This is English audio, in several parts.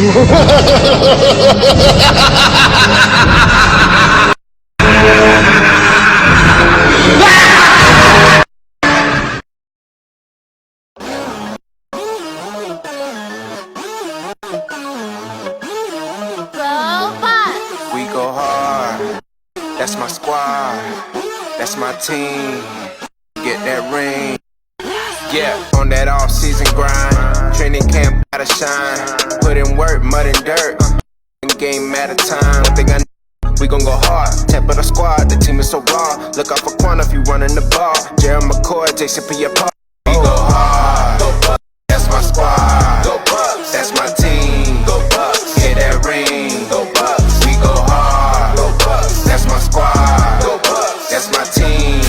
We go hard. That's my squad. That's my team. Get that ring. Yeah, on that off-season grind. Training camp gotta shine. Put in work, mud and dirt. Game matter time. One thing I know, we gon' go hard. Tap of the squad, the team is so raw. Look out for corner if you running the ball. Jeremy McCoy, Jason for your part. We go hard. Go Bucs. That's my squad. Go Bucs. That's my team. Go Bucs. Get that ring. Go Bucs. We go hard. Go Bucs. That's my squad. Go Bucs. That's my team.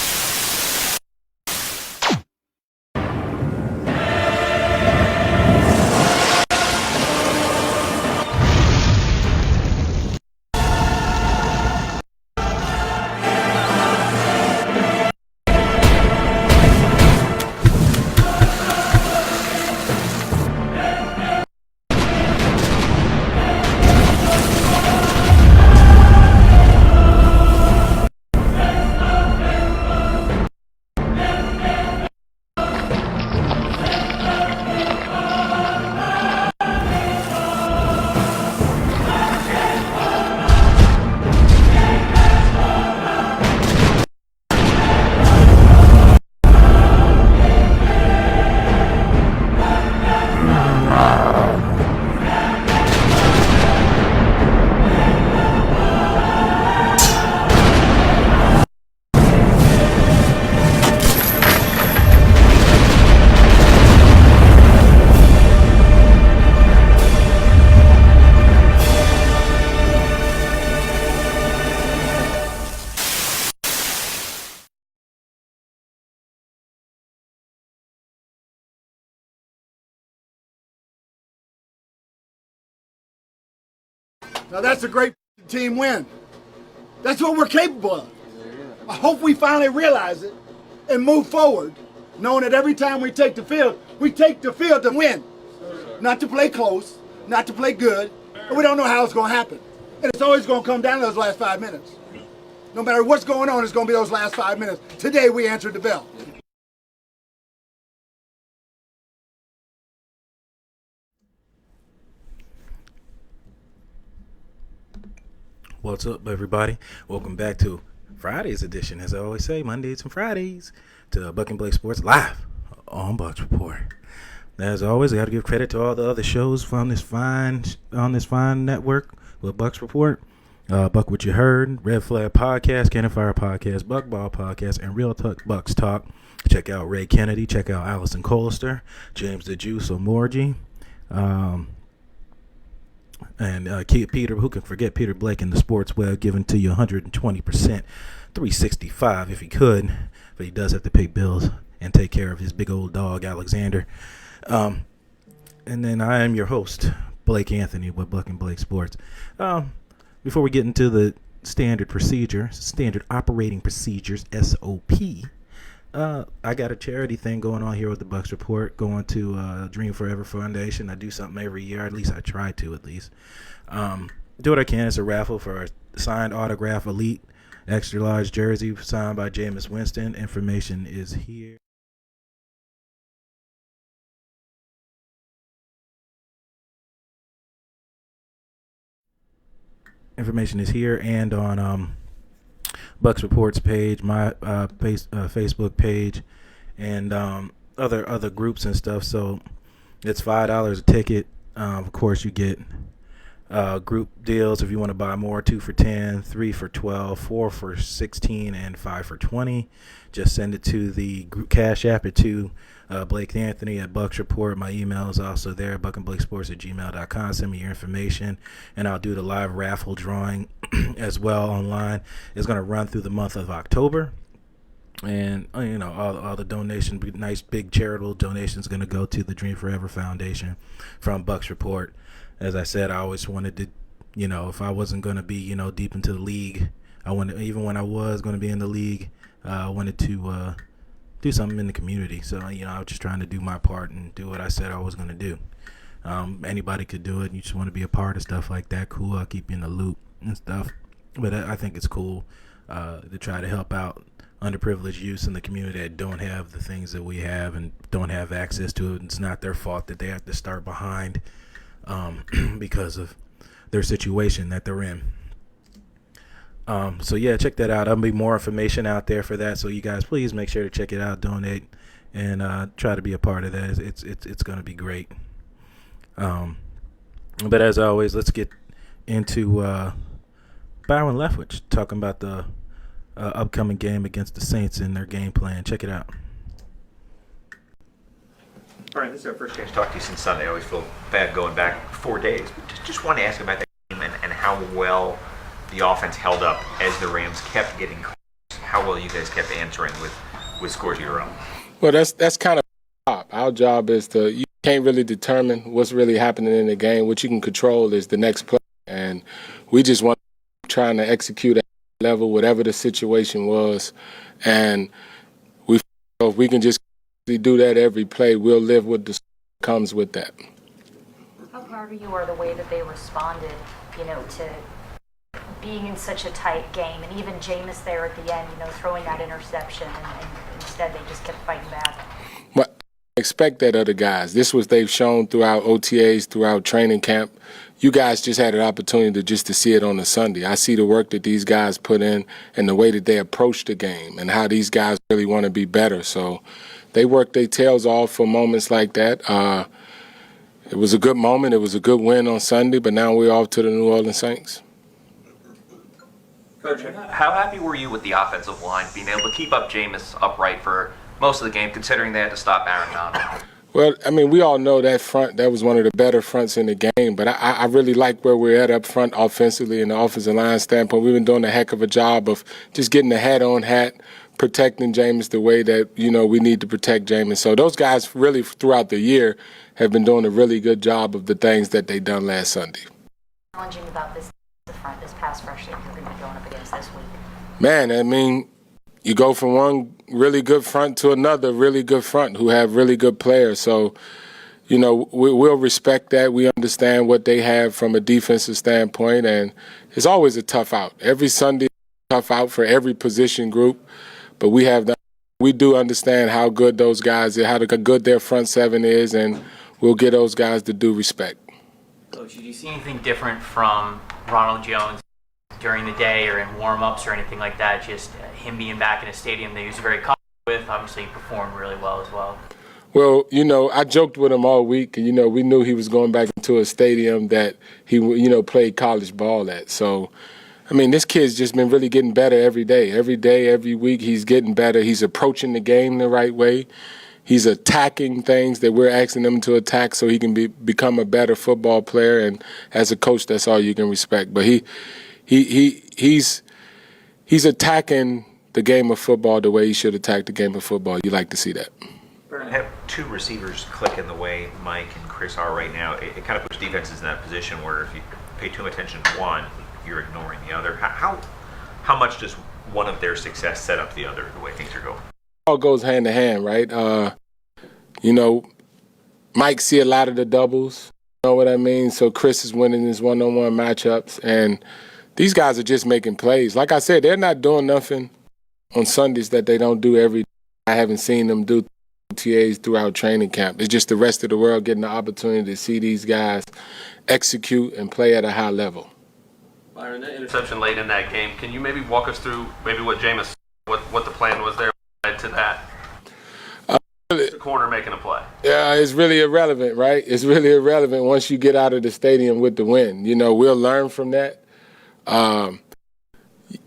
Now that's a great team win. That's what we're capable of. I hope we finally realize it and move forward, knowing that every time we take the field to win. Not to play close, not to play good, and we don't know how it's going to happen. And it's always going to come down to those last 5 minutes. No matter what's going on, it's going to be those last 5 minutes. Today we answered the bell. What's up, everybody? Welcome back to Friday's edition, as I always say, Mondays and Fridays, to BucnBlake Sports live on Bucs Report. As always, I got to give credit to all the other shows on this fine network with Bucs Report. Buck What You Heard, Red Flag Podcast, Cannon Fire Podcast, Buck Ball Podcast, and Real Talk Bucs Talk. Check out Ray Kennedy. Check out Allison Colster, James the Juice O'Morgy. And Peter, who can forget Peter Blake in the sports web, giving to you 120%, 365 if he could, but he does have to pay bills and take care of his big old dog, Alexander. And then I am your host, Blake Anthony with BucnBlake Sports. Before we get into the standard operating procedures, SOP, I got a charity thing going on here with the Bucs Report, going to Dream Forever Foundation. I do something every year, at least I try to at least. Do what I can. It's a raffle for a signed autograph elite extra large jersey signed by Jameis Winston. Information is here. Information is here and on Bucs Reports page, my Facebook page, and other groups and stuff. So it's $5 a ticket. Of course, you get group deals if you want to buy more: 2 for $10, 3 for $12, 4 for $16, and 5 for $20. Just send it to the group Cash App at Blake Anthony at Bucs Report. My email is also there, bucnblakesports@gmail.com. Send me your information, and I'll do the live raffle drawing as well online. It's going to run through the month of October. And, all the donations, nice big charitable donations, going to go to the Dream Forever Foundation from Bucs Report. As I said, I always wanted to, if I wasn't going to be, deep into the league, even when I was going to be in the league, I wanted to do something in the community. So, I was just trying to do my part and do what I said I was going to do. Anybody could do it. You just want to be a part of stuff like that. Cool. I'll keep you in the loop and stuff. But I think it's cool to try to help out underprivileged youths in the community that don't have the things that we have and don't have access to it. It's not their fault that they have to start behind because of their situation that they're in. So yeah, check that out. There'll be more information out there for that. So you guys, please make sure to check it out, donate, and try to be a part of that. It's going to be great. But as always, let's get into Byron Leftwich talking about the upcoming game against the Saints and their game plan. Check it out. Brian, this is our first chance to talk to you since Sunday. I always feel bad going back 4 days. But just want to ask about that game and how well the offense held up as the Rams kept getting close. How well you guys kept answering with scores of your own. Well, that's kind of our job. Our job is you can't really determine what's really happening in the game. What you can control is the next play. And we just want trying to execute at that level, whatever the situation was. And we feel if we can just do that every play, we'll live with the comes with that. How proud are you of the way that they responded, to being in such a tight game, and even Jameis there at the end, throwing that interception, and instead they just kept fighting back. Well, I expect that other guys. This was they've shown throughout OTAs, throughout training camp. You guys just had an opportunity to see it on a Sunday. I see the work that these guys put in and the way that they approach the game and how these guys really want to be better. So they work their tails off for moments like that. It was a good moment. It was a good win on Sunday, but now we're off to the New Orleans Saints. Coach, how happy were you with the offensive line being able to keep up Jameis upright for most of the game, considering they had to stop Aaron Donald? Well, I mean, we all know that front, that was one of the better fronts in the game, but I really like where we're at up front offensively and the offensive line standpoint. We've been doing a heck of a job of just getting the hat, protecting Jameis the way that, we need to protect Jameis. So those guys really throughout the year have been doing a really good job of the things that they done last Sunday. Challenging about this front, this pass rush that you're going to be going up against this week? Man, I mean, you go from one really good front to another really good front who have really good players. So, we'll respect that. We understand what they have from a defensive standpoint, and it's always a tough out. Every Sunday, tough out for every position group, but we do understand how good those guys are, how good their front seven is, and we'll get those guys the due respect. Coach, did you see anything different from Ronald Jones during the day or in warm-ups or anything like that? Just him being back in a stadium that he was very comfortable with. Obviously, he performed really well as well. Well, I joked with him all week. We knew he was going back into a stadium that he, played college ball at. So, I mean, this kid's just been really getting better every day. Every day, every week, he's getting better. He's approaching the game the right way. He's attacking things that we're asking him to attack so he can become a better football player. And as a coach, that's all you can respect. But he's attacking the game of football the way he should attack the game of football. You like to see that. Have two receivers clicking the way Mike and Chris are right now. It kind of puts defenses in that position where if you pay too much attention to one, you're ignoring the other. How much does one of their success set up the other, the way things are going? It all goes hand to hand, right? Mike see a lot of the doubles. You know what I mean? So Chris is winning his one-on-one matchups, and these guys are just making plays. Like I said, they're not doing nothing on Sundays that they don't do every day. I haven't seen them do TAs throughout training camp. It's just the rest of the world getting the opportunity to see these guys execute and play at a high level. Byron, that interception late in that game, can you maybe walk us through maybe what Jameis, what the plan was there led to that? The corner making a play. Yeah, it's really irrelevant, right? It's really irrelevant once you get out of the stadium with the win. We'll learn from that.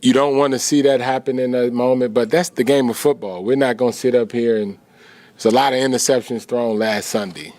You don't want to see that happen in that moment, but that's the game of football. We're not going to sit up here and there's a lot of interceptions thrown last Sunday,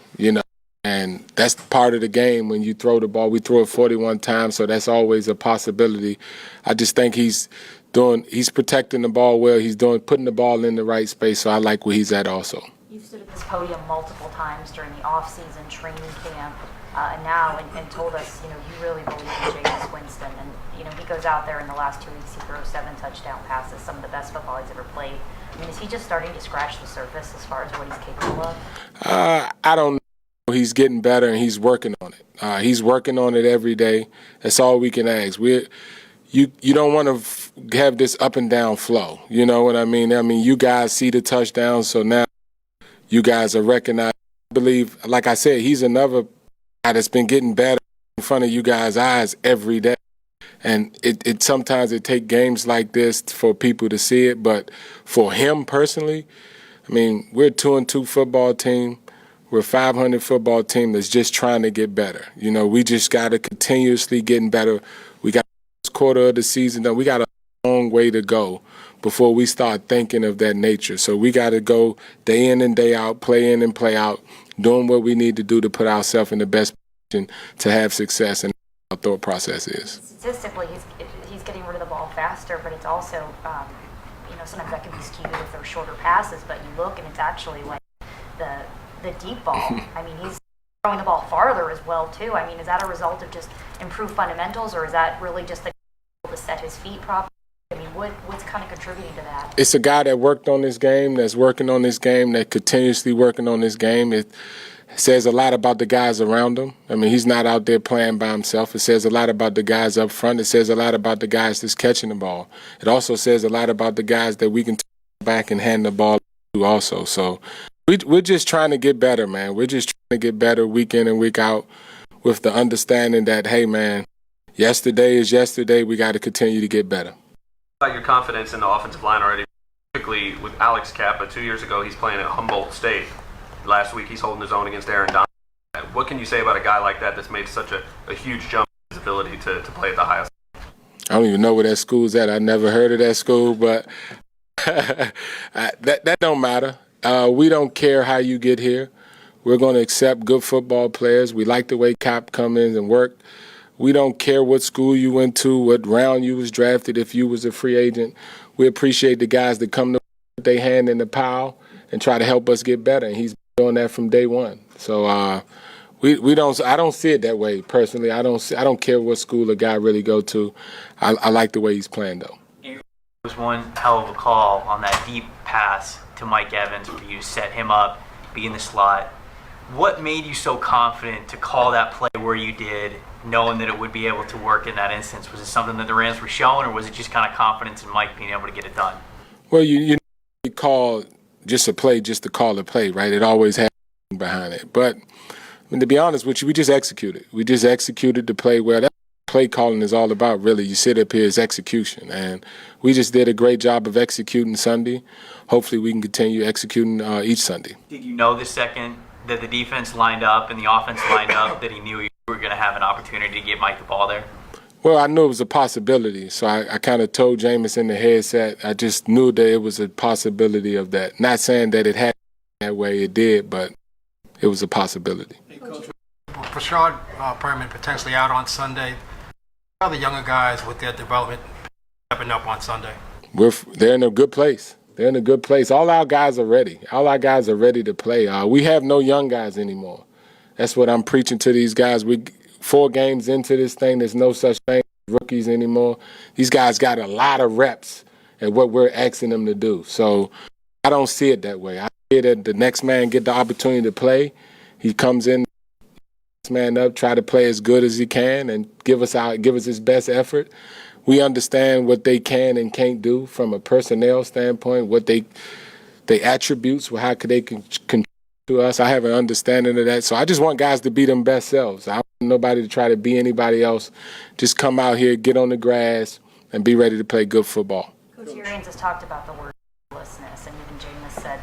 and that's part of the game when you throw the ball. We threw it 41 times, so that's always a possibility. I just think he's protecting the ball well. He's putting the ball in the right space, so I like where he's at also. You've stood at this podium multiple times during the off-season training camp and now and told us, you really believe in Jameis Winston. And, he goes out there in the last 2 weeks, he throws 7 touchdown passes, some of the best football he's ever played. I mean, is he just starting to scratch the surface as far as what he's capable of? I don't know. he's getting better and he's working on it. He's working on it every day. That's all we can ask. You don't want to have this up and down flow. You know what I mean? I mean, you guys see the touchdown, so now you guys are recognized. I believe, like I said, he's another guy that's been getting better in front of you guys' eyes every day. And it sometimes it takes games like this for people to see it. But for him personally, I mean, we're a 2-2 football team. We're a 500 football team that's just trying to get better. You know, we just got to continuously getting better. We got the first quarter of the season done. We got a long way to go before we start thinking of that nature. So we got to go day in and day out, play in and play out, doing what we need to do to put ourselves in the best position to have success, and our thought process is. Statistically, he's getting rid of the ball faster, but it's also, sometimes that can be skewed with those shorter passes, but you look and it's actually like the deep ball. I mean, he's throwing the ball farther as well, too. I mean, is that a result of just improved fundamentals, or is that really just the able to set his feet properly? I mean, what's kind of contributing to that? It's a guy that worked on this game, that's working on this game, that continuously working on this game. It says a lot about the guys around him. I mean, he's not out there playing by himself. It says a lot about the guys up front. It says a lot about the guys that's catching the ball. It also says a lot about the guys that we can turn back and hand the ball to also. So we're just trying to get better, man. We're just trying to get better week in and week out with the understanding that, hey, man, yesterday is yesterday. We got to continue to get better. About your confidence in the offensive line already, particularly with Alex Kappa. 2 years ago, he's playing at Humboldt State. Last week, he's holding his own against Aaron Donald. What can you say about a guy like that that's made such a huge jump in his ability to play at the highest level? I don't even know where that school's at. I never heard of that school, but that don't matter. We don't care how you get here. We're going to accept good football players. We like the way Cap come in and work. We don't care what school you went to, what round you was drafted, if you was a free agent. We appreciate the guys that come to put their hand in the pile and try to help us get better. And he's doing that from day one. So we don't. I don't see it that way personally. I don't care what school a guy really go to. I like the way he's playing though. It was one hell of a call on that deep pass to Mike Evans for you to set him up, be in the slot. What made you so confident to call that play where you did, knowing that it would be able to work in that instance? Was it something that the Rams were showing, or was it just kind of confidence in Mike being able to get it done? Well, you call just a play just to call a play, right? It always has behind it. But I mean, to be honest with you, we just executed. We just executed the play well. That's what play calling is all about, really. You sit up here as execution. And we just did a great job of executing Sunday. Hopefully we can continue executing each Sunday. Did you know the second that the defense lined up and the offense lined up that he knew you were going to have an opportunity to get Mike the ball there? Well, I knew it was a possibility, so I kind of told Jameis in the headset. I just knew that it was a possibility of that. Not saying that it happened that way, it did, but it was a possibility. Hey, Coach, Rashad Perriman potentially out on Sunday. How are the younger guys with their development stepping up on Sunday? They're in a good place. They're in a good place. All our guys are ready. All our guys are ready to play. We have no young guys anymore. That's what I'm preaching to these guys. 4 games into this thing, there's no such thing as rookies anymore. These guys got a lot of reps at what we're asking them to do. So I don't see it that way. I see that the next man get the opportunity to play. He comes in, next man up, try to play as good as he can and give us his best effort. We understand what they can and can't do from a personnel standpoint, what they attributes, how could they contribute to us. I have an understanding of that. So I just want guys to be them best selves. I don't want nobody to try to be anybody else. Just come out here, get on the grass, and be ready to play good football. Coach Arians has talked about the word fearlessness, and even Jameis said,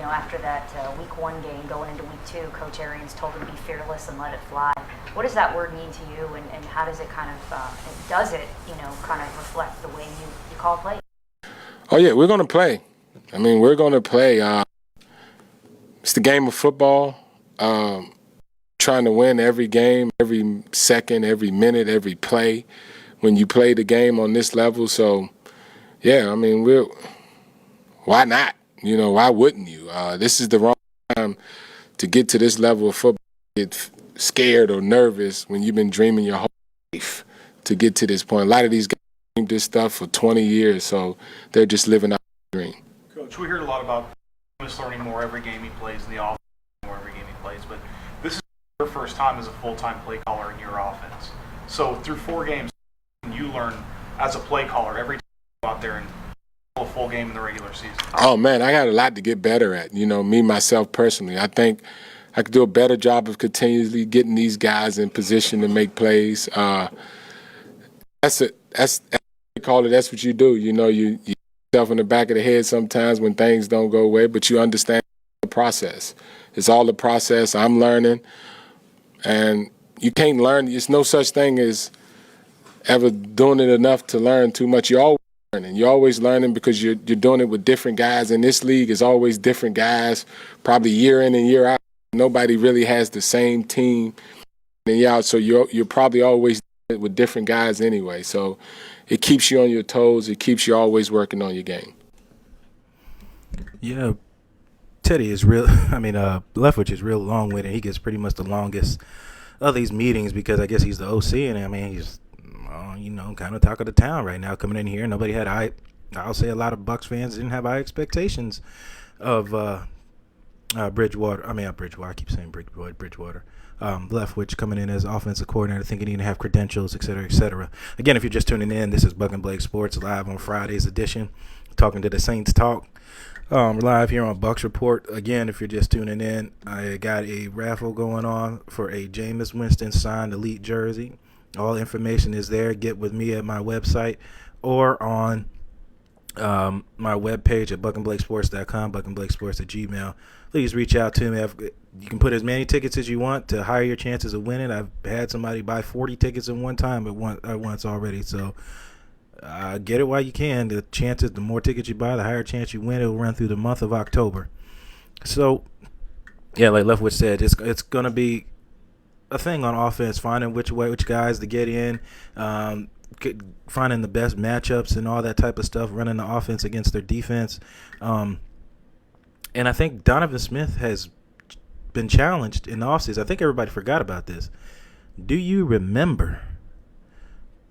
after that week 1 game going into week 2, Coach Arians told him to be fearless and let it fly. What does that word mean to you, and how does it kind of reflect the way you call play? Oh, yeah, we're going to play. I mean, we're going to play. It's the game of football, trying to win every game, every second, every minute, every play when you play the game on this level. So, yeah, I mean, why not? Why wouldn't you? This is the wrong time to get to this level of football. Get scared or nervous when you've been dreaming your whole life to get to this point. A lot of these guys dreamed this stuff for 20 years, so they're just living out the dream. Coach, we heard a lot about Jameis learning more every game he plays in the offense, more every game he plays, but this is your first time as a full-time play caller in your offense. So through 4 games, you learn as a play caller every time you go out there and a full game in the regular season. Oh, man, I got a lot to get better at, me, myself, personally. I think I could do a better job of continually getting these guys in position to make plays. That's it. That's call it. That's what you do. You yourself in the back of the head sometimes when things don't go away, but you understand the process. It's all the process. I'm learning, and you can't learn. There's no such thing as ever doing it enough to learn too much. You're always learning. You're always learning because you're doing it with different guys. In this league, it's always different guys, probably year in and year out. Nobody really has the same team and year out, so you're probably always doing it with different guys anyway. So it keeps you on your toes. It keeps you always working on your game. Yeah, Teddy is real. Leftwich is real long-winded. He gets pretty much the longest of these meetings because I guess he's the OC, and he's kind of talk of the town right now coming in here. Nobody had I'll say a lot of Bucs fans didn't have high expectations of Bridgewater. I keep saying Bridgewater. Leftwich coming in as offensive coordinator, thinking he didn't have credentials, et cetera, et cetera. Again, if you're just tuning in, this is BucnBlake Sports live on Friday's edition, talking to the Saints Talk. Live here on Bucs Report. Again, if you're just tuning in, I got a raffle going on for a Jameis Winston signed elite jersey. All information is there. Get with me at my website or on my webpage at BucnBlakeSports.com, BucnBlakeSports@gmail. Please reach out to me. You can put as many tickets as you want to higher your chances of winning. I've had somebody buy 40 tickets in one time at once already. So get it while you can. The more tickets you buy, the higher chance you win. It will run through the month of October. So, yeah, like Leftwich said, it's going to be a thing on offense, finding which guys to get in, finding the best matchups and all that type of stuff, running the offense against their defense. And I think Donovan Smith has been challenged in the offseason. I think everybody forgot about this. Do you remember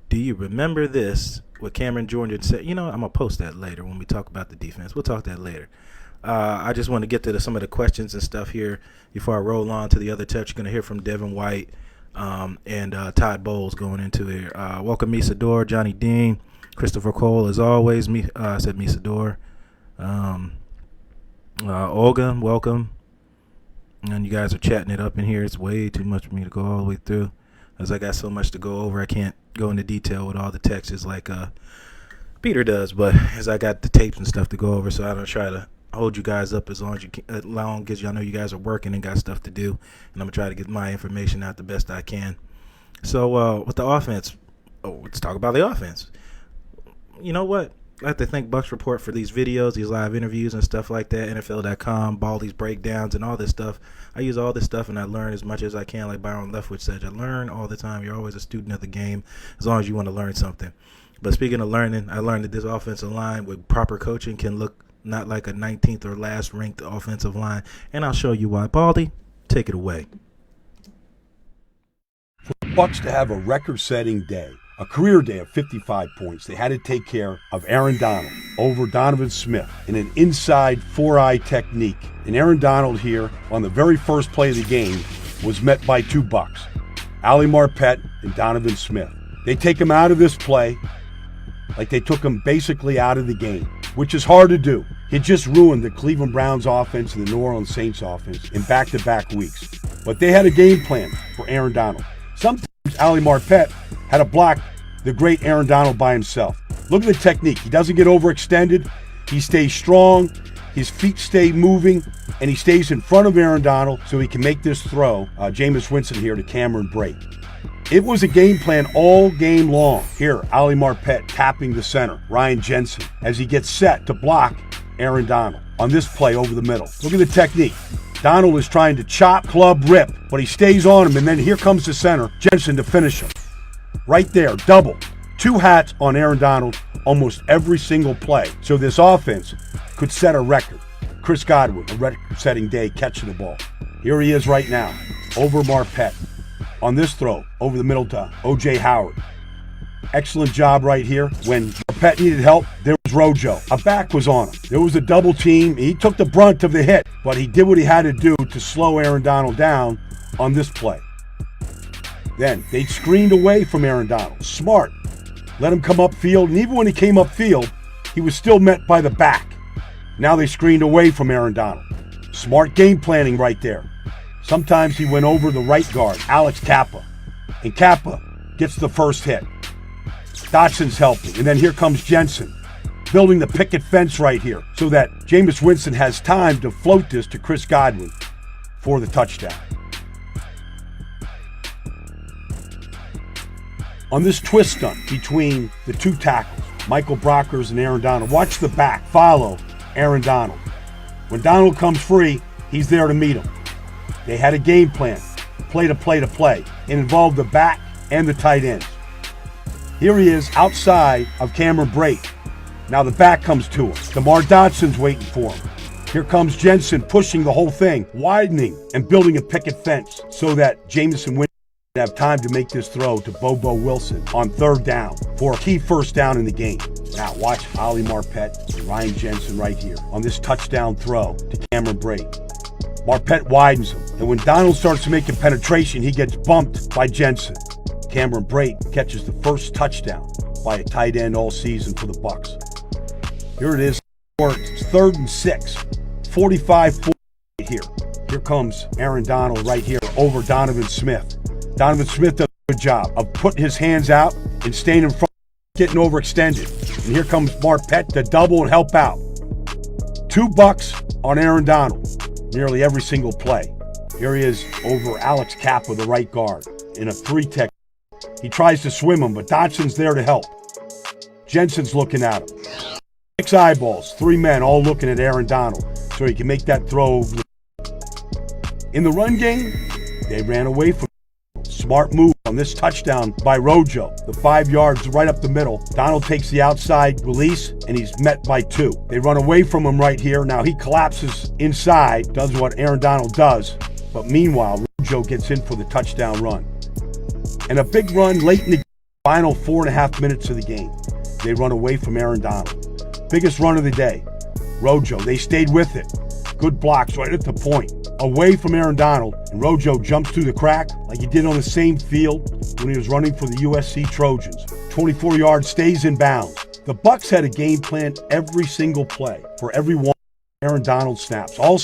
this, what Cameron Jordan said? I'm going to post that later when we talk about the defense. We'll talk that later. I just want to get to some of the questions and stuff here before I roll on to the other touch. You're going to hear from Devin White and Todd Bowles going into here. Welcome, Misador, Johnny Dean, Christopher Cole, as always. I said Misador. Olga, welcome. And you guys are chatting it up in here. It's way too much for me to go all the way through, as I got so much to go over. I can't go into detail with all the texts like Peter does, but as I got the tapes and stuff to go over, so I don't try to hold you guys up as long as I know you guys are working and got stuff to do, and I'm gonna try to get my information out the best I can. So with the offense, let's talk about the offense. You know what? I have to thank Bucs Report for these videos, these live interviews and stuff like that, NFL.com, Baldy's breakdowns and all this stuff. I use all this stuff and I learn as much as I can, like Byron Leftwich said. I learn all the time. You're always a student of the game as long as you want to learn something. But speaking of learning, I learned that this offensive line with proper coaching can look not like a 19th or last ranked offensive line, and I'll show you why. Baldy, take it away. For the Bucs to have a record-setting day, a career day of 55 points, they had to take care of Aaron Donald over Donovan Smith in an inside four-eye technique. And Aaron Donald here on the very first play of the game was met by 2 Bucs, Ali Marpet and Donovan Smith. They take him out of this play like they took him basically out of the game, which is hard to do. It just ruined the Cleveland Browns offense and the New Orleans Saints offense in back-to-back weeks. But they had a game plan for Aaron Donald. Sometimes Ali Marpet had to block the great Aaron Donald by himself. Look at the technique. He doesn't get overextended. He stays strong. His feet stay moving, and he stays in front of Aaron Donald so he can make this throw, Jameis Winston here to Cameron Brate. It was a game plan all game long. Here, Ali Marpet tapping the center, Ryan Jensen, as he gets set to block Aaron Donald on this play over the middle. Look at the technique. Donald is trying to chop, club, rip, but he stays on him, and then here comes the center, Jensen, to finish him. Right there, double. 2 hats on Aaron Donald almost every single play. So this offense could set a record. Chris Godwin, a record-setting day catching the ball. Here he is right now, over Marpet. On this throw, over the middle to O.J. Howard. Excellent job right here. When Marpet needed help, there was Rojo. A back was on him. There was a double team. He took the brunt of the hit, but he did what he had to do to slow Aaron Donald down on this play. Then they screened away from Aaron Donald. Smart. Let him come upfield, and even when he came upfield, he was still met by the back. Now they screened away from Aaron Donald. Smart game planning right there. Sometimes he went over the right guard, Alex Kappa. And Kappa gets the first hit. Dotson's helping, and then here comes Jensen, building the picket fence right here so that Jameis Winston has time to float this to Chris Godwin for the touchdown. On this twist stunt between the two tackles, Michael Brockers and Aaron Donald, watch the back follow Aaron Donald. When Donald comes free, he's there to meet him. They had a game plan, play to play to play. It involved the back and the tight ends. Here he is outside of Cameron Brate. Now the back comes to him. DeMar Dotson's waiting for him. Here comes Jensen pushing the whole thing, widening and building a picket fence so that Jameson Winston have time to make this throw to Bobo Wilson on third down for a key first down in the game. Now watch Ali Marpet and Ryan Jensen right here on this touchdown throw to Cameron Brate. Marpet widens him, and when Donald starts making penetration, he gets bumped by Jensen. Cameron Brate catches the first touchdown by a tight end all season for the Bucs. Here it is. It's 3rd and 6. 45-40 here. Here comes Aaron Donald right here over Donovan Smith. Donovan Smith does a good job of putting his hands out and staying in front, getting overextended. And here comes Marpet to double and help out. 2 Bucs on Aaron Donald, nearly every single play. Here he is over Alex Kappa, the right guard, in a 3-tech. He tries to swim him, but Dotson's there to help. Jensen's looking at him. 6 eyeballs, 3 men all looking at Aaron Donald so he can make that throw. In the run game, they ran away from him. Smart move on this touchdown by Rojo. The 5 yards right up the middle. Donald takes the outside release, and he's met by 2. They run away from him right here. Now he collapses inside, does what Aaron Donald does. But meanwhile, Rojo gets in for the touchdown run. And a big run late in the final 4.5 minutes of the game. They run away from Aaron Donald. Biggest run of the day. Rojo, they stayed with it. Good blocks right at the point. Away from Aaron Donald, and Rojo jumps through the crack like he did on the same field when he was running for the USC Trojans. 24 yards, stays in bounds. The Bucs had a game plan every single play. For every one Aaron Donald snaps, all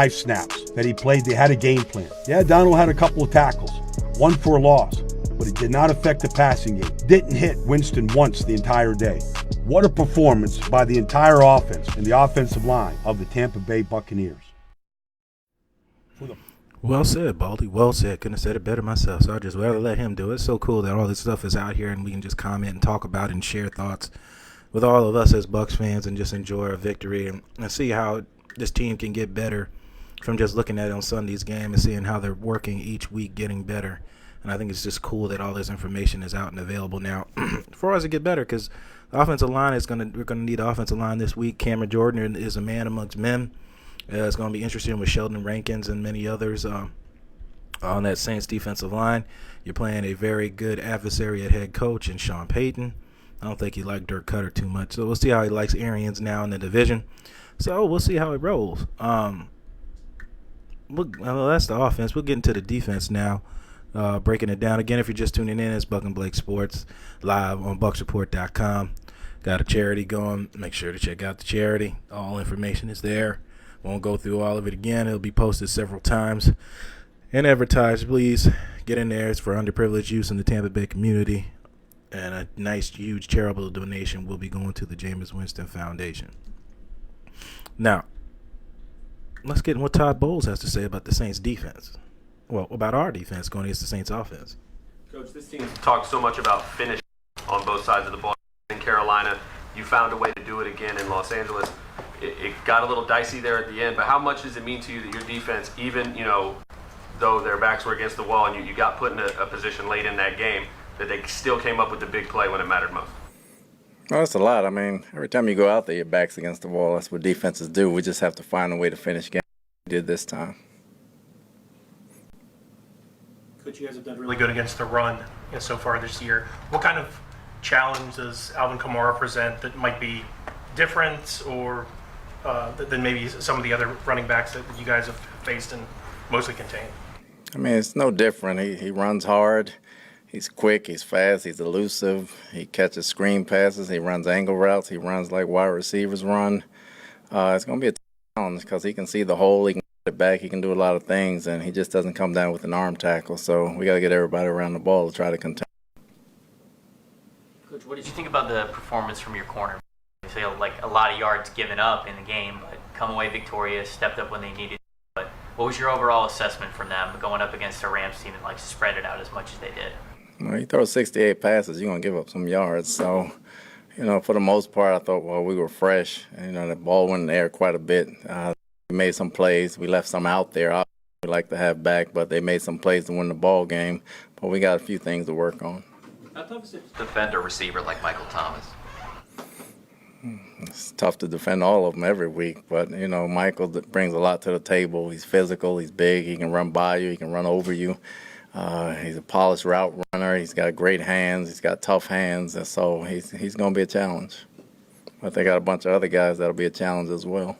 5 snaps that he played, they had a game plan. Yeah, Donald had a couple of tackles, 1 for a loss, but it did not affect the passing game. Didn't hit Winston once the entire day. What a performance by the entire offense and the offensive line of the Tampa Bay Buccaneers. Well said, Baldy. Well said. Couldn't have said it better myself, so I'd just rather let him do it. It's so cool that all this stuff is out here and we can just comment and talk about it and share thoughts with all of us as Bucs fans and just enjoy our victory and see how this team can get better from just looking at it on Sunday's game and seeing how they're working each week getting better. And I think it's just cool that all this information is out and available now for us to get better, because the offensive line we're gonna need the offensive line this week. Cameron Jordan is a man amongst men. It's going to be interesting with Sheldon Rankins and many others on that Saints defensive line. You're playing a very good adversary at head coach in Sean Payton. I don't think he liked Dirk Cutter too much. So we'll see how he likes Arians now in the division. So we'll see how it rolls. Well, that's the offense. We'll get into the defense now. Breaking it down. Again, if you're just tuning in, it's BucnBlake Sports live on BucsReport.com. Got a charity going. Make sure to check out the charity. All information is there. Won't go through all of it again. It'll be posted several times and advertised. Please get in there. It's for underprivileged youth in the Tampa Bay community. And a nice, huge, charitable donation will be going to the Jameis Winston Foundation. Now, let's get what Todd Bowles has to say about the Saints defense. Well, about our defense going against the Saints offense. Coach, this team talks so much about finishing on both sides of the ball. In Carolina, you found a way to do it again in Los Angeles. It got a little dicey there at the end, but how much does it mean to you that your defense, even, though their backs were against the wall and you got put in a position late in that game, that they still came up with the big play when it mattered most? Well, that's a lot. I mean, every time you go out there, your back's against the wall. That's what defenses do. We just have to find a way to finish games. We did this time. Coach, you guys have done really good against the run so far this year. What kind of challenge does Alvin Kamara present that might be different or than maybe some of the other running backs that you guys have faced and mostly contained? I mean, it's no different. He runs hard. He's quick. He's fast. He's elusive. He catches screen passes. He runs angle routes. He runs like wide receivers run. It's going to be a challenge because he can see the hole. He can get it back. He can do a lot of things, and he just doesn't come down with an arm tackle. So we got to get everybody around the ball to try to contain. Coach, what did you think about the performance from your corner? You say like a lot of yards given up in the game, but come away victorious, stepped up when they needed. But what was your overall assessment from them going up against a Rams team and like spread it out as much as they did? Well, you throw 68 passes, you're going to give up some yards. So, for the most part, I thought, well, we were fresh. And, the ball went in the air quite a bit. We made some plays. We left some out there. We like to have back, but they made some plays to win the ball game. But we got a few things to work on. How tough is it to defend a receiver like Michael Thomas? It's tough to defend all of them every week, but, Michael brings a lot to the table. He's physical, he's big, he can run by you, he can run over you. He's a polished route runner, he's got great hands, he's got tough hands, and so he's going to be a challenge. But they got a bunch of other guys that'll be a challenge as well.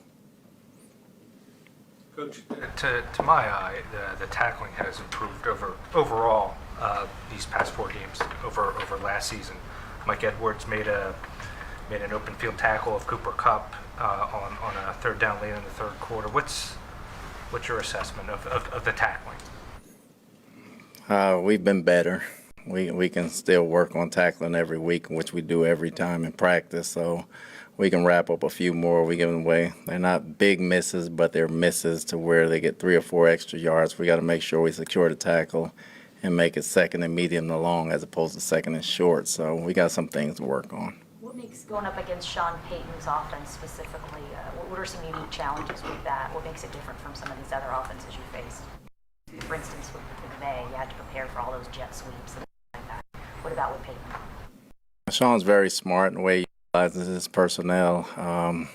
Coach, to my eye, the tackling has improved overall these past 4 games over last season. Mike Edwards made an open field tackle of Cooper Kupp on a third down late in the third quarter. What's your assessment of the tackling? We've been better. We can still work on tackling every week, which we do every time in practice. So we can wrap up a few more we give them away. They're not big misses, but they're misses to where they get 3 or 4 extra yards. We got to make sure we secure the tackle and make it second and medium to long as opposed to second and short. So we got some things to work on. What makes going up against Sean Payton's offense specifically, what are some unique challenges with that? What makes it different from some of these other offenses you faced? For instance, with McVay, you had to prepare for all those jet sweeps and things like that. What about with Payton? Sean's very smart in the way he utilizes his personnel.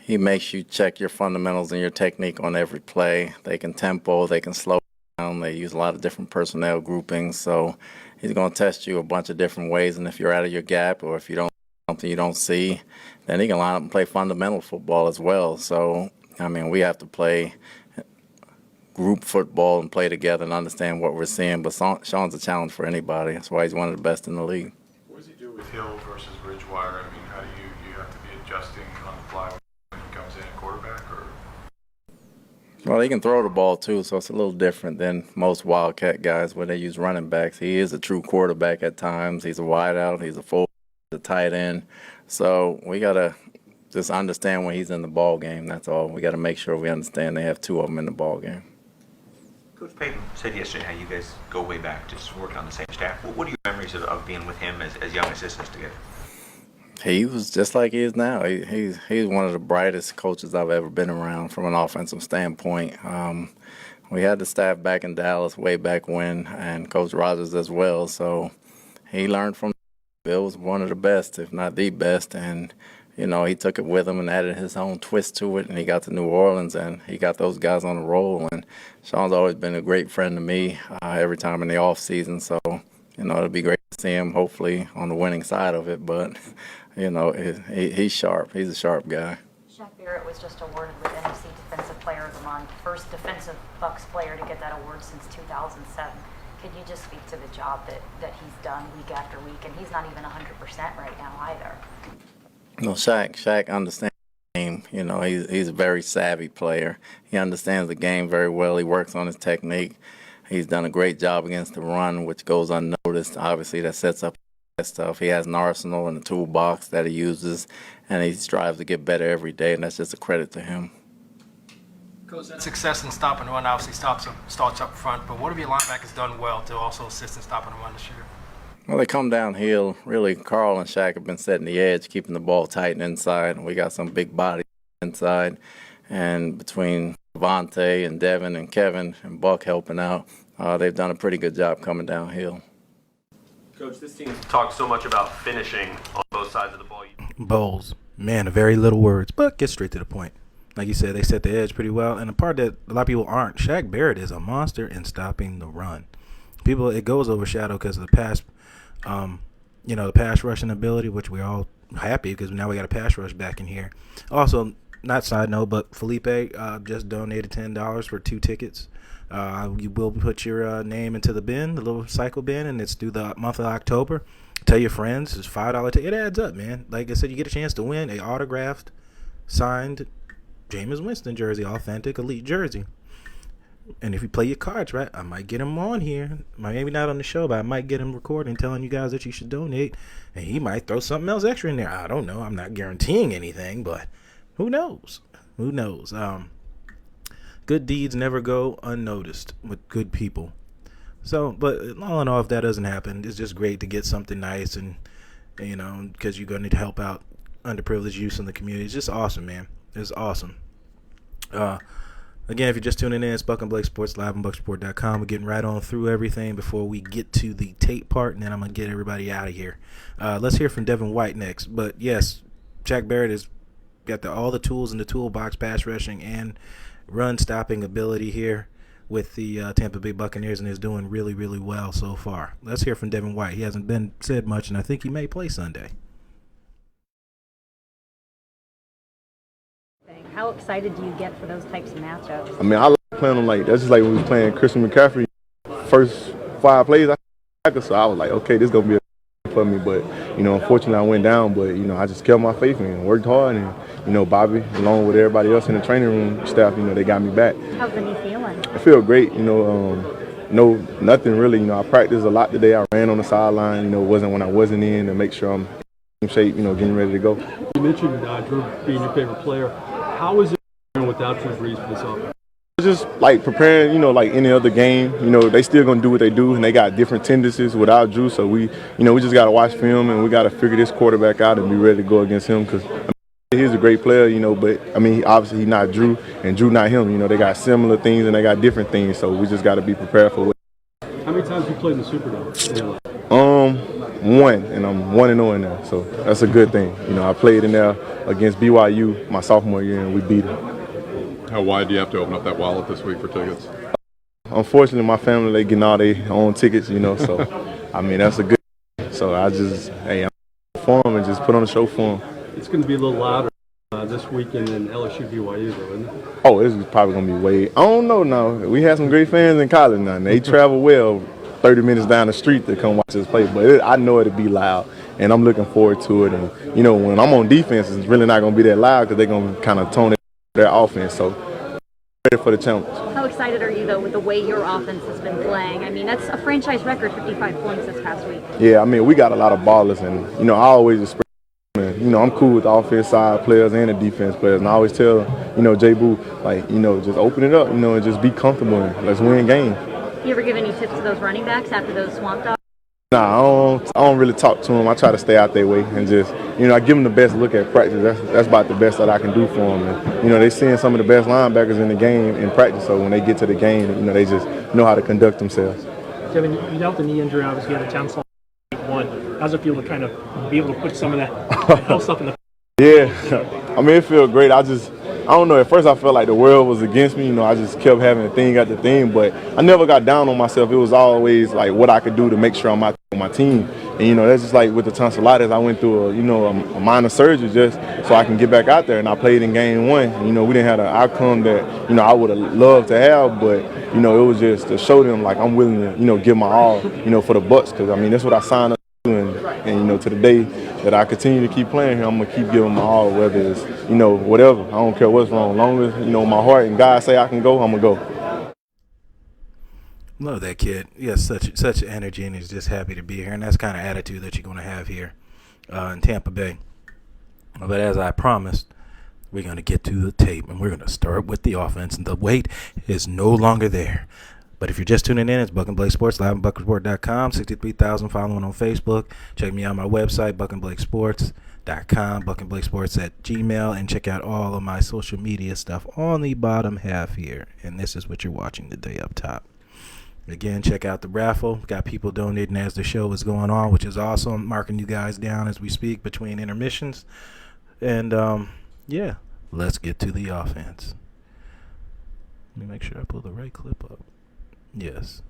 He makes you check your fundamentals and your technique on every play. They can tempo, they can slow down. They use a lot of different personnel groupings. So he's going to test you a bunch of different ways. And if you're out of your gap or if you don't something you don't see, then he can line up and play fundamental football as well. So, we have to play group football and play together and understand what we're seeing. But Sean's a challenge for anybody. That's why he's one of the best in the league. What does he do with Hill versus Bridgewater? How do you have to be adjusting on the fly when he comes in at quarterback? Or? Well, he can throw the ball too, so it's a little different than most Wildcat guys where they use running backs. He is a true quarterback at times. He's a wideout. He's a full, a tight end. So we got to just understand when he's in the ball game. That's all. We got to make sure we understand they have 2 of them in the ball game. Coach Payton said yesterday how you guys go way back, just working on the same staff. What are your memories of being with him as young assistants together? He was just like he is now. He's one of the brightest coaches I've ever been around from an offensive standpoint. We had the staff back in Dallas way back when, and Coach Rogers as well. So he learned from Bill. Was one of the best, if not the best, and he took it with him and added his own twist to it, and he got to New Orleans, and he got those guys on the roll. And Sean's always been a great friend to me every time in the off season. So it'll be great to see him, hopefully on the winning side of it. But he's sharp. He's a sharp guy. Shaq Barrett was just awarded with NFC Defensive Player of the Month, first defensive Bucs player to get that award since 2007. Could you just speak to the job that he's done week after week? And he's not even 100% right now either. No, Shaq understands the game. He's a very savvy player. He understands the game very well. He works on his technique. He's done a great job against the run, which goes unnoticed. Obviously, that sets up that stuff. He has an arsenal and a toolbox that he uses, and he strives to get better every day, and that's just a credit to him. Coach, that success in stopping the run obviously starts up front, but what have your linebackers done well to also assist in stopping the run this year? Well, they come downhill. Really, Carl and Shaq have been setting the edge, keeping the ball tight and inside. We got some big bodies inside. And between Devontae and Devin and Kevin and Buck helping out, they've done a pretty good job coming downhill. Coach, this team talks so much about finishing on both sides of the ball. Bowles, man, very little words, but get straight to the point. Like you said, they set the edge pretty well. And the part that a lot of people aren't, Shaq Barrett is a monster in stopping the run. It goes overshadowed because of the pass. The pass rushing ability, which we're all happy because now we got a pass rush back in here. Also, not side note, but Felipe just donated $10 for 2 tickets. You will put your name into the bin, the little cycle bin, and it's through the month of October. Tell your friends. It's $5 ticket. It adds up, man. Like I said, you get a chance to win a autographed, signed Jameis Winston jersey, authentic elite jersey. And if you play your cards right, I might get him on here. Maybe not on the show, but I might get him recording, telling you guys that you should donate. And he might throw something else extra in there. I don't know. I'm not guaranteeing anything, but who knows? Who knows? Good deeds never go unnoticed with good people. So, but all in all, if that doesn't happen, it's just great to get something nice, and because you're going to help out underprivileged youth in the community. It's just awesome, man. It's awesome. Again, if you're just tuning in, it's BucnBlake Sports Live on BucsReport.com. We're getting right on through everything before we get to the tape part, and then I'm going to get everybody out of here. Let's hear from Devin White next. But, yes, Jack Barrett has got all the tools in the toolbox, pass rushing and run-stopping ability here with the Tampa Bay Buccaneers, and is doing really, really well so far. Let's hear from Devin White. He hasn't been said much, and I think he may play Sunday. How excited do you get for those types of matchups? I mean, I like playing them like that's just like when we was playing Christian McCaffrey. First 5 plays, so I was like, okay, this is gonna be a for me. But unfortunately, I went down. But I just kept my faith and worked hard. And Bobby, along with everybody else in the training room staff, they got me back. How's the knee feeling? I feel great. No, nothing really. I practiced a lot today. I ran on the sideline. It wasn't when I wasn't in to make sure I'm in shape. Getting ready to go. You mentioned Drew being your favorite player. How is it without Drew Brees for this offense? Just like preparing, like any other game. They still gonna do what they do, and they got different tendencies without Drew. So we just gotta watch film, and we gotta figure this quarterback out and be ready to go against him. Because he's a great player, but obviously he's not Drew, and Drew not him. They got similar things and they got different things. So we just gotta be prepared for it. How many times have you played in the Superdome? 1, and I'm 1-0 in there, so that's a good thing. I played in there against BYU my sophomore year, and we beat them. How wide do you have to open up that wallet this week for tickets? Unfortunately, my family, they getting all their own tickets, so that's a good thing. So I'm for them and just put on a show for them. It's going to be a little louder this weekend than LSU BYU, though, isn't it? Oh, it's probably going to be way. I don't know now. We had some great fans in college now, and they travel well 30 minutes down the street to come watch us play. But I know it'll be loud, and I'm looking forward to it. And, when I'm on defense, it's really not going to be that loud because they're going to kind of tone it their offense. So, ready for the challenge. How excited are you, though, with the way your offense has been playing? I mean, that's a franchise record, 55 points this past week. Yeah, we got a lot of ballers, and, I always express, I'm cool with the offense side players and the defense players. And I always tell, Jay Boo, just open it up, and just be comfortable and let's win games. You ever give any tips to those running backs after those swamp dogs? Nah, I don't really talk to them. I try to stay out their way and just, I give them the best look at practice. That's about the best that I can do for them. And, they're seeing some of the best linebackers in the game in practice. So when they get to the game, they just know how to conduct themselves. Kevin, you dealt the knee injury, obviously, at a town slot 1. How's it feel to kind of be able to put some of that health stuff in the? Yeah, it feels great. I don't know. At first, I felt like the world was against me. I just kept having a thing after thing, but I never got down on myself. It was always like what I could do to make sure I'm out with my team. And that's just like with the tonsillitis. I went through a minor surgery just so I can get back out there, and I played in game 1. We didn't have the outcome that I would have loved to have, but it was just to show them like I'm willing to give my all for the Bucs, because that's what I signed up to, and to the day that I continue to keep playing here, I'm gonna keep giving my all, whether it's whatever. I don't care what's wrong. As long as my heart and God say I can go, I'm gonna go. Love that kid. He has such energy, and he's just happy to be here. And that's the kind of attitude that you're going to have here in Tampa Bay. But as I promised, we're going to get to the tape, and we're going to start with the offense. And the wait is no longer there. But if you're just tuning in, it's BucnBlake Sports Live on BucsReport.com. 63,000 following on Facebook. Check me out on my website, BucnBlakeSports.com, BucnBlakeSports@gmail, and check out all of my social media stuff on the bottom half here. And this is what you're watching today up top. Again, check out the raffle. Got people donating as the show is going on, which is awesome. I'm marking you guys down as we speak between intermissions. And, yeah, let's get to the offense. Let me make sure I pull the right clip up. Yes.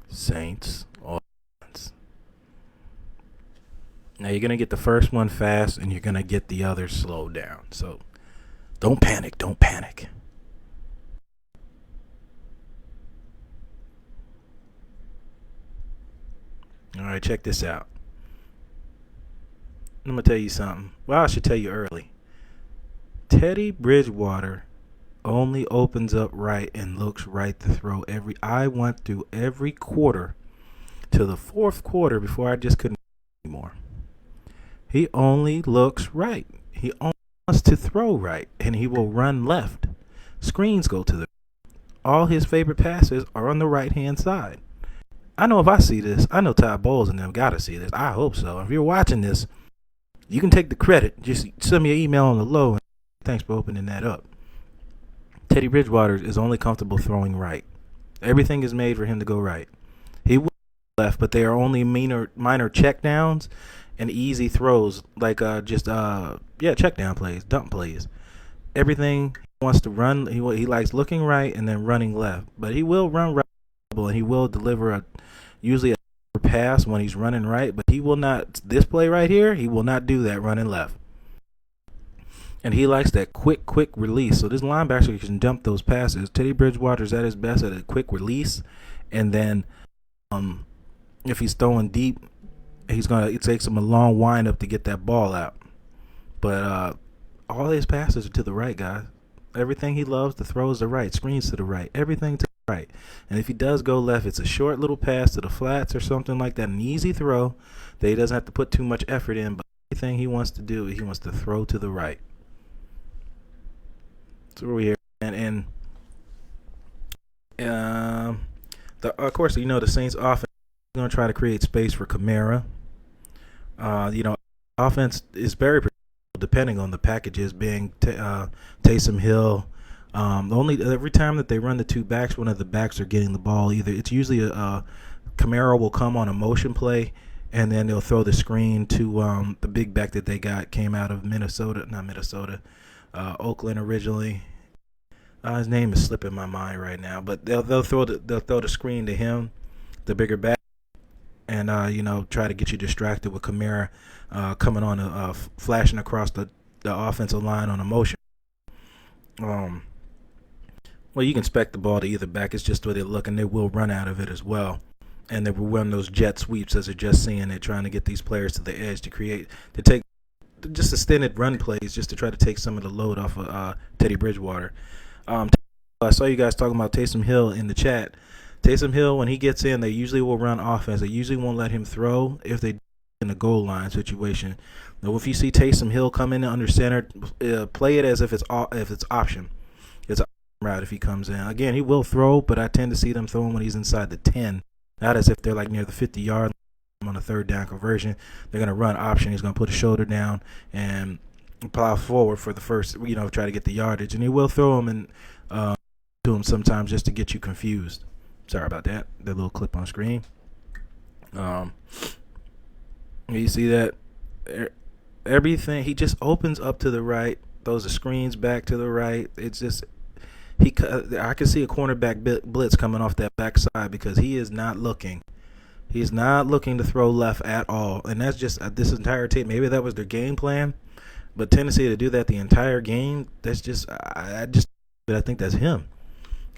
Saints offense. Now you're gonna get the first one fast, and you're gonna get the others slowed down. So don't panic. Don't panic. All right, check this out. I'm gonna tell you something. Well, I should tell you early. Teddy Bridgewater only opens up right and looks right to throw I went through every quarter to the fourth quarter before I just couldn't anymore. He only looks right. He only wants to throw right, and he will run left. Screens go to the all his favorite passes are on the right hand side. I know if I see this, I know Todd Bowles and them gotta see this. I hope so. If you're watching this, you can take the credit. Just send me an email on the low. And thanks for opening that up. Teddy Bridgewater is only comfortable throwing right. Everything is made for him to go right. He will left, but they are only minor check downs and easy throws, like check down plays, dump plays. Everything he wants to run, he likes looking right and then running left. But he will run right, and he will deliver usually a pass when he's running right, but he will not, this play right here, he will not do that running left. And he likes that quick release. So this linebacker can jump those passes. Teddy Bridgewater's at his best at a quick release. And then if he's throwing deep, it takes him a long wind up to get that ball out. But all his passes are to the right, guys. Everything he loves to throw is the right. Screens to the right. Everything to the right. And if he does go left, it's a short little pass to the flats or something like that. An easy throw that he doesn't have to put too much effort in. But everything he wants to do, he wants to throw to the right. So we're here. And of course, the Saints offense is going to try to create space for Kamara. Offense is very depending on the packages being Taysom Hill. Every time that they run the two backs, one of the backs are getting the ball. Either it's usually Kamara will come on a motion play, and then they'll throw the screen to the big back that they came out of Oakland originally. His name is slipping my mind right now, but they'll throw the screen to him, the bigger back, and try to get you distracted with Kamara coming on flashing across the offensive line on a motion. Well, you can spec the ball to either back. It's just the way they look, and they will run out of it as well. And they will run those jet sweeps as they're just seeing. They're trying to get these players to the edge to take just extended run plays just to try to take some of the load off of Teddy Bridgewater. I saw you guys talking about Taysom Hill in the chat. Taysom Hill, when he gets in, they usually will run offense. They usually won't let him throw if they in a goal line situation. Now, if you see Taysom Hill come in under center, play it as if it's option. It's an route if he comes in. Again, he will throw, but I tend to see them throwing when he's inside the 10, not as if they're like near the 50-yard line on a third down conversion. They're going to run option. He's going to put his shoulder down and plow forward for the first, try to get the yardage. And he will throw him and to him sometimes just to get you confused. Sorry about that. That little clip on screen. You see that? Everything, he just opens up to the right, throws the screens back to the right. It's just, I can see a cornerback blitz coming off that backside because he is not looking. He's not looking to throw left at all. And that's just this entire tape. Maybe that was their game plan. But Tennessee to do that the entire game, that's just, I think that's him.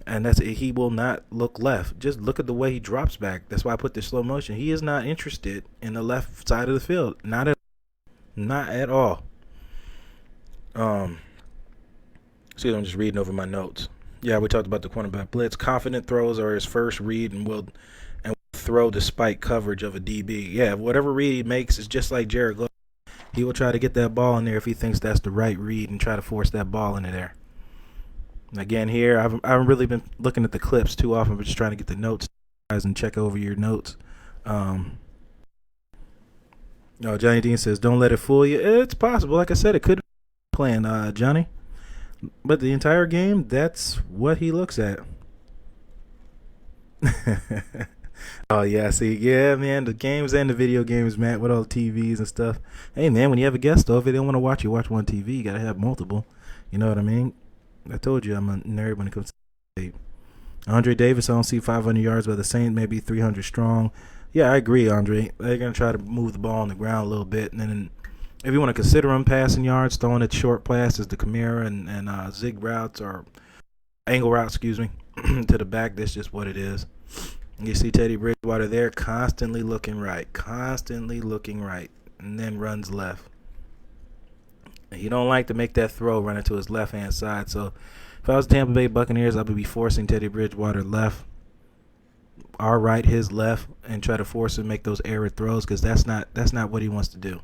And he will not look left. Just look at the way he drops back. That's why I put the slow motion. He is not interested in the left side of the field. Not at all. See, I'm just reading over my notes. Yeah, we talked about the cornerback blitz. Confident throws are his first read and will throw despite coverage of a DB. Yeah, whatever read he makes is just like Jared Goff. He will try to get that ball in there if he thinks that's the right read and try to force that ball into there. Again, here, I haven't really been looking at the clips too often, but just trying to get the notes, guys, and check over your notes. Johnny Dean says, don't let it fool you. It's possible. Like I said, it could be playing, Johnny. But the entire game, that's what he looks at. Oh, yeah, see, yeah, man, the games and the video games, man, with all the TVs and stuff. Hey, man, when you have a guest, though, if they don't want to watch one TV, you got to have multiple. You know what I mean? I told you I'm a nerd when it comes to tape. Andre Davis, I don't see 500 yards, but the Saints may be 300 strong. Yeah, I agree, Andre. They're going to try to move the ball on the ground a little bit. And then if you want to consider them passing yards, throwing it short passes to Kamara and zig routes or angle routes, excuse me, to the back, that's just what it is. You see Teddy Bridgewater there constantly looking right, and then runs left. He don't like to make that throw running to his left-hand side. So if I was Tampa Bay Buccaneers, I would be forcing Teddy Bridgewater left, our right, his left, and try to force him to make those error throws because that's not what he wants to do.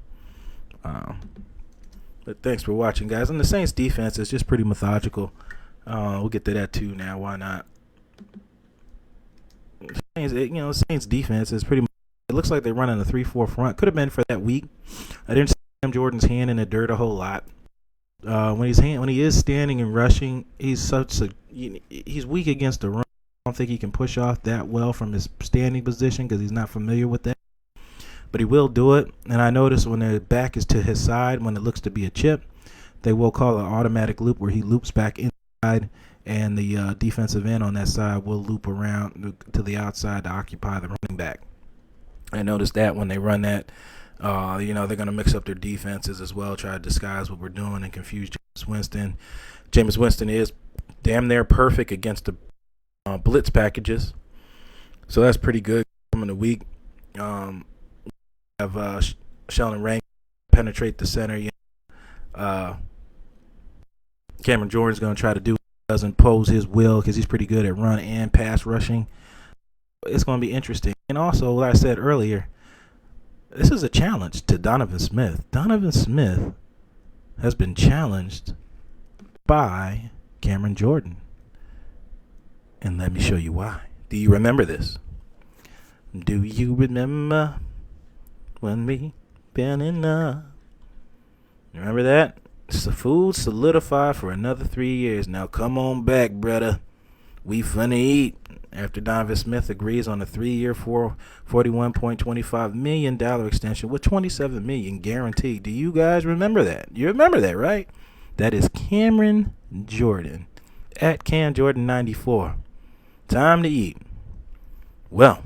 But thanks for watching, guys. And the Saints defense is just pretty methodical. We'll get to that too now. Why not? Saints defense is pretty. It looks like they're running a 3-4 front. Could have been for that week. I didn't see Cam Jordan's hand in the dirt a whole lot. When he is standing and rushing, he's weak against the run. I don't think he can push off that well from his standing position because he's not familiar with that. But he will do it. And I noticed when the back is to his side, when it looks to be a chip, they will call an automatic loop where he loops back inside, and the defensive end on that side will loop around to the outside to occupy the running back. I noticed that when they run that, they're going to mix up their defenses as well, try to disguise what we're doing and confuse Jameis Winston. Jameis Winston is damn near perfect against the blitz packages, so that's pretty good coming the week. Have Sheldon Rank penetrate the center. Cameron Jordan's going to try to do doesn't pose his will because he's pretty good at run and pass rushing. It's going to be interesting. And also, like I said earlier, this is a challenge to Donovan Smith. Donovan Smith has been challenged by Cameron Jordan. And let me show you why. Do you remember this? Do you remember when we been enough? Remember that? It's the food solidified for another 3 years. Now come on back, brother. We finna eat. After Donovan Smith agrees on a 3-year, $41.25 million extension with $27 million guaranteed. Do you guys remember that? You remember that, right? That is Cameron Jordan at CamJordan94. Time to eat. Well,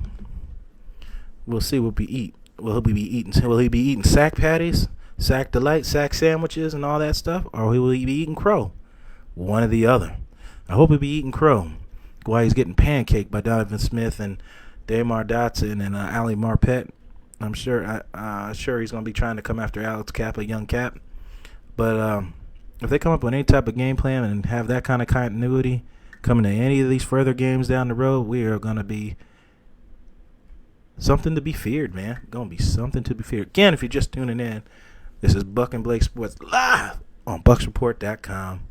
we'll see what we eat. Will he be eating sack patties, sack delight, sack sandwiches, and all that stuff, or will he be eating crow? One or the other. I hope he'll be eating crow while he's getting pancaked by Donovan Smith and Damar Dotson and Ali Marpet. I'm sure he's going to be trying to come after Alex Kappa, young Cap. But if they come up with any type of game plan and have that kind of continuity coming to any of these further games down the road, we are going to be something to be feared, man. Going to be something to be feared. Again, if you're just tuning in, this is BucnBlake Sports live on BucsReport.com.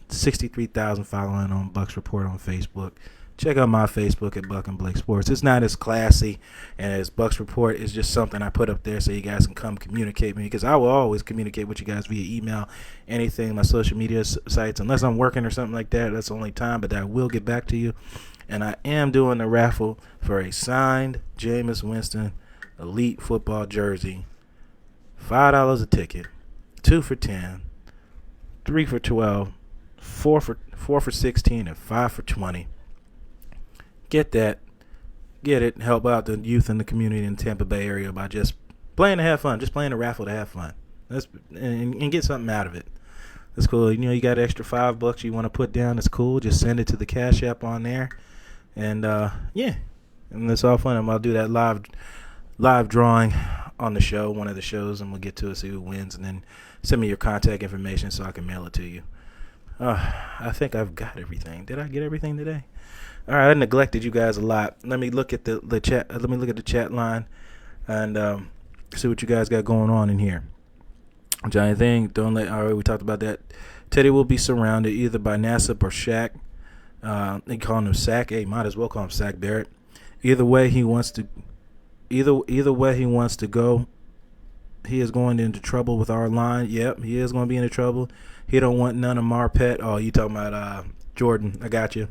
63,000 following on Bucs Report on Facebook. Check out my Facebook at BucnBlake Sports. It's not as classy and as Bucs Report. It's just something I put up there so you guys can come communicate with me, because I will always communicate with you guys via email, anything, my social media sites, unless I'm working or something like that. That's the only time, but I will get back to you. And I am doing a raffle for a signed Jameis Winston Elite Football jersey. $5 a ticket, 2 for $10, 3 for $12, 4 for 16, and 5 for 20. Get that. Get it. Help out the youth in the community in the Tampa Bay area by just playing to have fun. Just playing a raffle to have fun. And get something out of it. That's cool. You got extra $5 you want to put down. It's cool. Just send it to the Cash App on there. And, yeah. And it's all fun. I'll do that live drawing on the show, one of the shows, and we'll get to it, see who wins. And then send me your contact information so I can mail it to you. I think I've got everything. Did I get everything today? All right, I neglected you guys a lot. Let me look at the chat. Let me look at the chat line and see what you guys got going on in here. Johnny Thing, all right, we talked about that. Teddy will be surrounded either by Nassib or Shaq. They call him Sack. Hey, might as well call him Sack Barrett. Either way he wants to go, he is going into trouble with our line. Yep, he is going to be into trouble. He don't want none of Marpet. Oh, you talking about Jordan. I got you.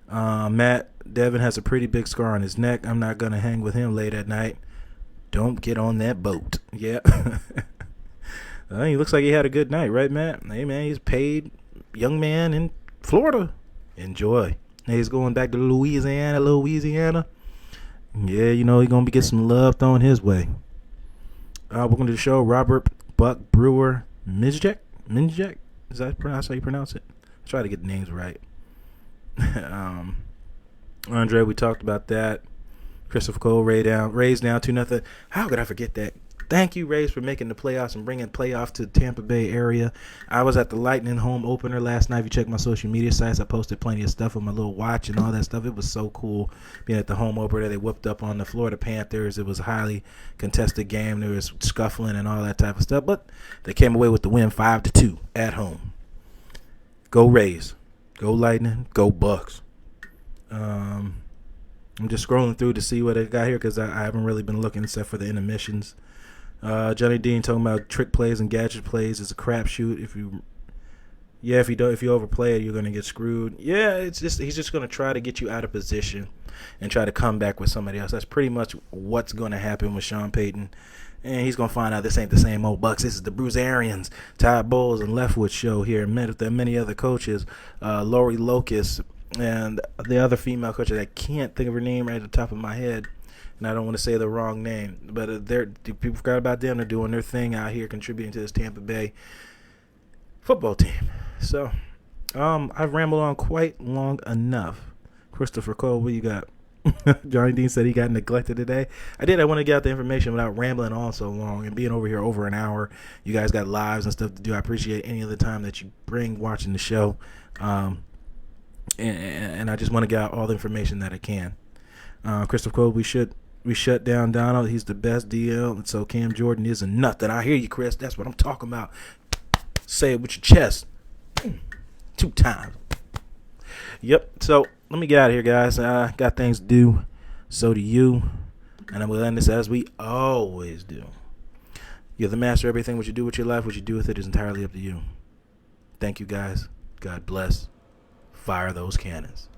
Matt, Devin has a pretty big scar on his neck. I'm not going to hang with him late at night. Don't get on that boat. Yeah. He looks like he had a good night, right, Matt? Hey, man, he's paid young man in Florida. Enjoy. He's going back to Louisiana. Yeah, you know, he's going to get some love thrown his way. Welcome to the show, Robert Buck Brewer Minjek. Is that how you pronounce it? I try to get the names right. Andre, we talked about that. Christopher Cole, Rays down 2-0. How could I forget that? Thank you, Rays, for making the playoffs and bringing playoffs to the Tampa Bay area. I was at the Lightning home opener last night. If you check my social media sites, I posted plenty of stuff on my little watch and all that stuff. It was so cool being at the home opener. They whooped up on the Florida Panthers. It was a highly contested game. There was scuffling and all that type of stuff. But they came away with the win 5-2 at home. Go Rays. Go Lightning. Go Bucs. I'm just scrolling through to see what I got here because I haven't really been looking except for the intermissions. Johnny Dean talking about trick plays and gadget plays is a crapshoot. If you overplay it, you're gonna get screwed. Yeah, he's just gonna try to get you out of position and try to come back with somebody else. That's pretty much what's gonna happen with Sean Payton. And he's gonna find out this ain't the same old Bucs. This is the Bruce Arians, Todd Bowles, and Leftwich show here. Met with many other coaches, Lori Locust. And the other female coach, I can't think of her name right at the top of my head, and I don't want to say the wrong name. But people forgot about them. They're doing their thing out here, contributing to this Tampa Bay football team. So, I've rambled on quite long enough. Christopher Cole, what you got? Johnny Dean said he got neglected today. I did. I want to get out the information without rambling on so long and being over here over an hour. You guys got lives and stuff to do. I appreciate any of the time that you bring watching the show. And I just want to get out all the information that I can. Christopher Cole, we shut down Donald. He's the best DL, and so Cam Jordan isn't nothing. I hear you, Chris. That's what I'm talking about. Say it with your chest. 2 times. Yep. So let me get out of here, guys. I got things to do. So do you. And I'm going to end this as we always do. You're the master of everything. What you do with your life, what you do with it is entirely up to you. Thank you, guys. God bless. Fire those cannons.